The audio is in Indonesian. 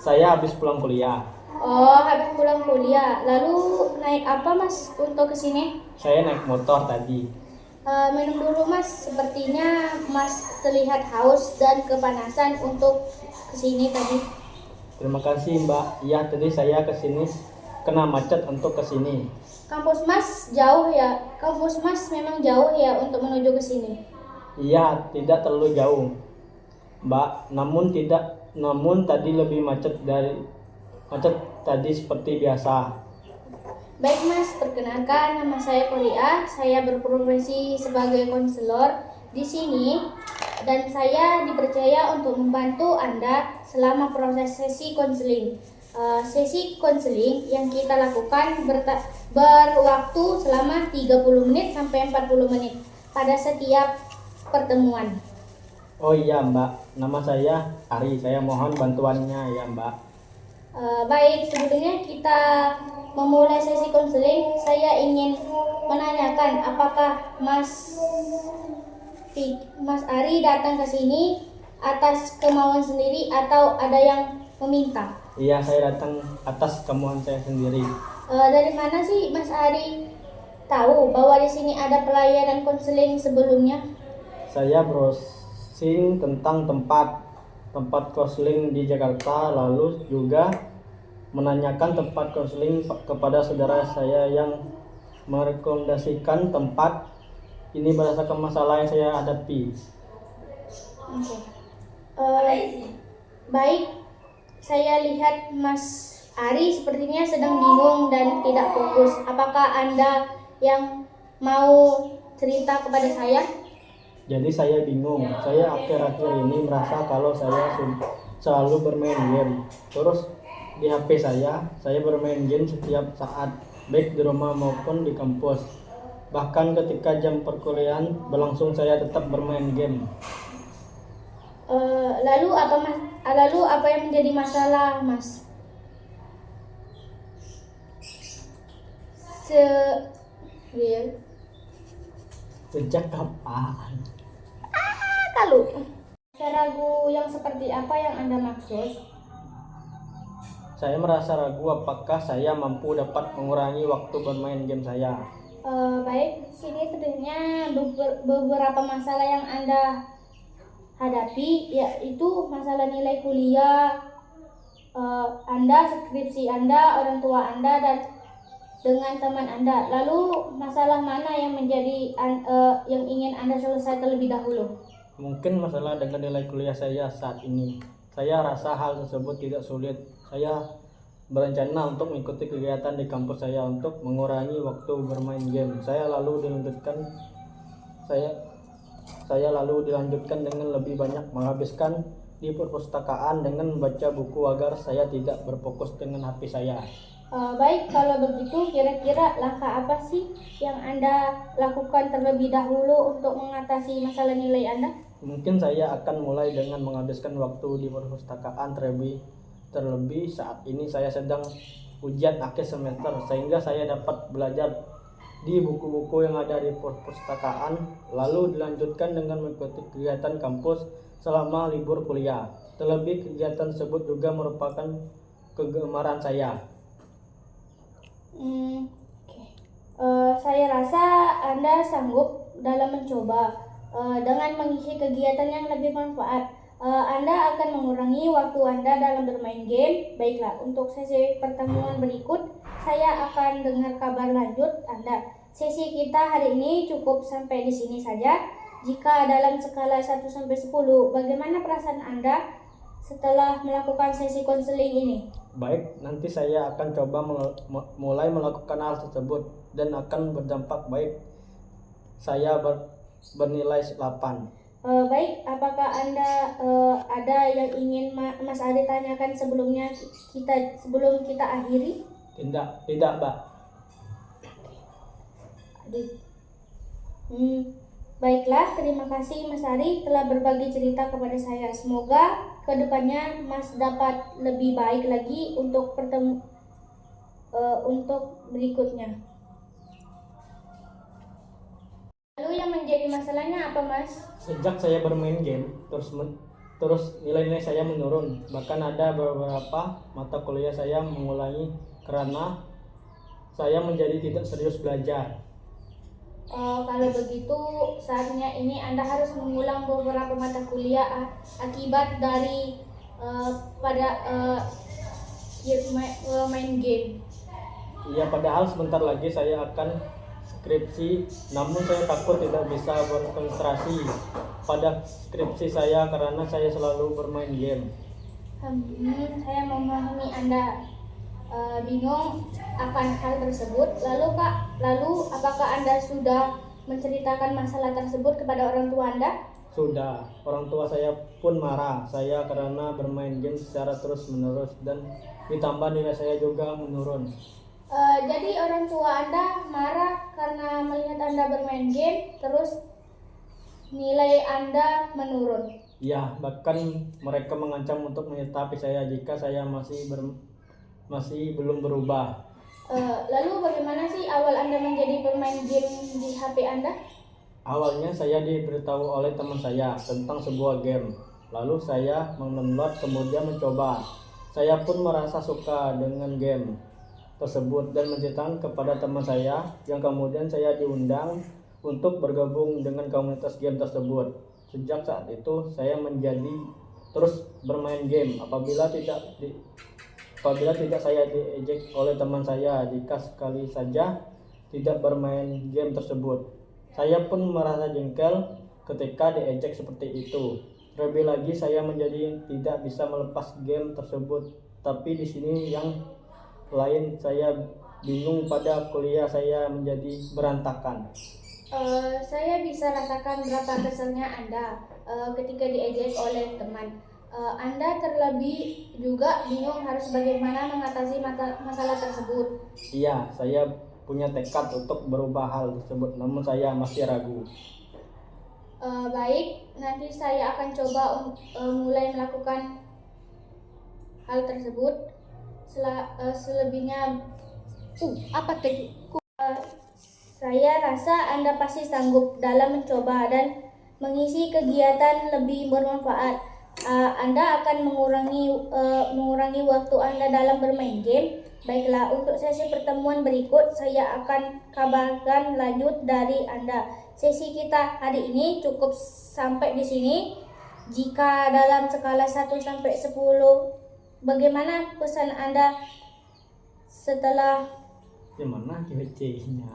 Saya habis pulang kuliah. Oh, habis pulang kuliah. Lalu naik apa Mas untuk ke sini? Saya naik motor tadi. Minum dulu Mas. Sepertinya Mas terlihat haus dan kepanasan untuk ke sini tadi. Terima kasih Mbak. Iya, tadi saya ke sini kena macet untuk ke sini. Kampus Mas jauh ya? Kampus Mas memang jauh ya untuk menuju ke sini? Iya, tidak terlalu jauh, Mbak. Namun tadi lebih macet tadi seperti biasa. Baik Mas, perkenalkan nama saya Korea. Saya berprofesi sebagai konselor di sini dan saya dipercaya untuk membantu Anda selama proses sesi konseling. Sesi konseling yang kita lakukan berwaktu selama 30 menit sampai 40 menit pada setiap pertemuan. Oh iya Mbak, nama saya Ari. Saya mohon bantuannya ya Mbak. Baik, sebelumnya kita memulai sesi konseling, saya ingin menanyakan apakah Mas Ari datang ke sini atas kemauan sendiri atau ada yang meminta? Iya, saya datang atas kemauan saya sendiri. Dari mana sih Mas Ari tahu bahwa di sini ada pelayanan konseling sebelumnya? Saya browsing tentang tempat konseling di Jakarta, lalu juga menanyakan tempat konseling kepada saudara saya yang merekomendasikan tempat ini berdasarkan masalah yang saya hadapi. Oke. Baik, saya lihat Mas Ari sepertinya sedang bingung dan tidak fokus. Apakah Anda yang mau cerita kepada saya? Jadi saya bingung. Saya akhir-akhir ini merasa kalau saya selalu bermain game. Terus di HP saya bermain game setiap saat, baik di rumah maupun di kampus. Bahkan ketika jam perkuliahan berlangsung saya tetap bermain game. Lalu apa yang menjadi masalah, Mas? Real. Sejak kapan? Kalau ragu yang seperti apa yang Anda maksud? Saya merasa ragu apakah saya mampu dapat mengurangi waktu bermain game saya. Baik, sini terlihatnya beberapa masalah yang Anda hadapi, yaitu masalah nilai kuliah Anda, skripsi Anda, orang tua Anda, dan dengan teman Anda. Lalu masalah mana yang yang ingin Anda selesaikan terlebih dahulu? Mungkin masalah dengan nilai kuliah saya saat ini. Saya rasa hal tersebut tidak sulit. Saya berencana untuk mengikuti kegiatan di kampus saya untuk mengurangi waktu bermain game. Saya lalu dilanjutkan dengan lebih banyak menghabiskan di perpustakaan dengan membaca buku agar saya tidak berfokus dengan HP saya. Baik, kalau begitu kira-kira langkah apa sih yang Anda lakukan terlebih dahulu untuk mengatasi masalah nilai Anda? Mungkin saya akan mulai dengan menghabiskan waktu di perpustakaan terlebih saat ini saya sedang ujian akhir semester, sehingga saya dapat belajar di buku-buku yang ada di perpustakaan, lalu dilanjutkan dengan mengikuti kegiatan kampus selama libur kuliah. Terlebih kegiatan tersebut juga merupakan kegemaran saya. Saya rasa Anda sanggup dalam mencoba dengan mengisi kegiatan yang lebih bermanfaat. Anda akan mengurangi waktu Anda dalam bermain game. Baiklah, untuk sesi pertemuan berikut, saya akan dengar kabar lanjut Anda. Sesi kita hari ini cukup sampai di sini saja. Jika dalam skala 1 sampai 10, bagaimana perasaan Anda setelah melakukan sesi konseling ini? Baik, nanti saya akan coba mulai melakukan hal tersebut dan akan berdampak baik. Saya bernilai 8. Baik, apakah Anda ada yang ingin Mas Ari tanyakan sebelum kita akhiri? Tidak, Mbak. Baiklah, terima kasih Mas Ari telah berbagi cerita kepada saya. Semoga kedepannya Mas dapat lebih baik lagi untuk berikutnya. Lalu yang menjadi masalahnya apa, Mas? Sejak saya bermain game terus nilai-nilai saya menurun. Bahkan ada beberapa mata kuliah saya mengulangi karena saya menjadi tidak serius belajar. Kalau begitu, saatnya ini Anda harus mengulang beberapa mata kuliah akibat dari main game. Iya, padahal sebentar lagi saya akan skripsi, namun saya takut tidak bisa berkonsentrasi pada skripsi saya karena saya selalu bermain game. Saya memahami Anda bingung akan hal tersebut. Lalu apakah Anda sudah menceritakan masalah tersebut kepada orang tua Anda? Sudah, orang tua saya pun marah saya karena bermain game secara terus-menerus dan ditambah nilai saya juga menurun. Jadi orang tua Anda marah karena melihat Anda bermain game, terus nilai Anda menurun. Ya, bahkan mereka mengancam untuk menyetapi saya jika saya masih belum berubah. Lalu bagaimana sih awal Anda menjadi pemain game di HP Anda? Awalnya saya diberitahu oleh teman saya tentang sebuah game. Lalu saya mendownload kemudian mencoba. Saya pun merasa suka dengan game tersebut dan menceritakan kepada teman saya yang kemudian saya diundang untuk bergabung dengan komunitas game tersebut. Sejak saat itu saya menjadi terus bermain game apabila tidak saya diejek oleh teman saya jika sekali saja tidak bermain game tersebut. Saya pun merasa jengkel ketika diejek seperti itu. Terlebih lagi saya menjadi tidak bisa melepas game tersebut. Tapi di sini yang lain saya bingung pada kuliah saya menjadi berantakan. Saya bisa rasakan berapa keselnya Anda ketika diejek oleh teman. Anda terlebih juga bingung harus bagaimana mengatasi masalah tersebut. Iya, saya punya tekad untuk berubah hal tersebut, namun saya masih ragu. Baik, nanti saya akan coba mulai melakukan hal tersebut. Selebihnya, apa tadi? Saya rasa Anda pasti sanggup dalam mencoba dan mengisi kegiatan lebih bermanfaat. Anda akan mengurangi waktu Anda dalam bermain game. Baiklah, untuk sesi pertemuan berikut saya akan kabarkan lanjut dari Anda. Sesi kita hari ini cukup sampai di sini. Jika dalam skala 1 sampai 10, bagaimana pesan Anda setelah Gimana C-nya?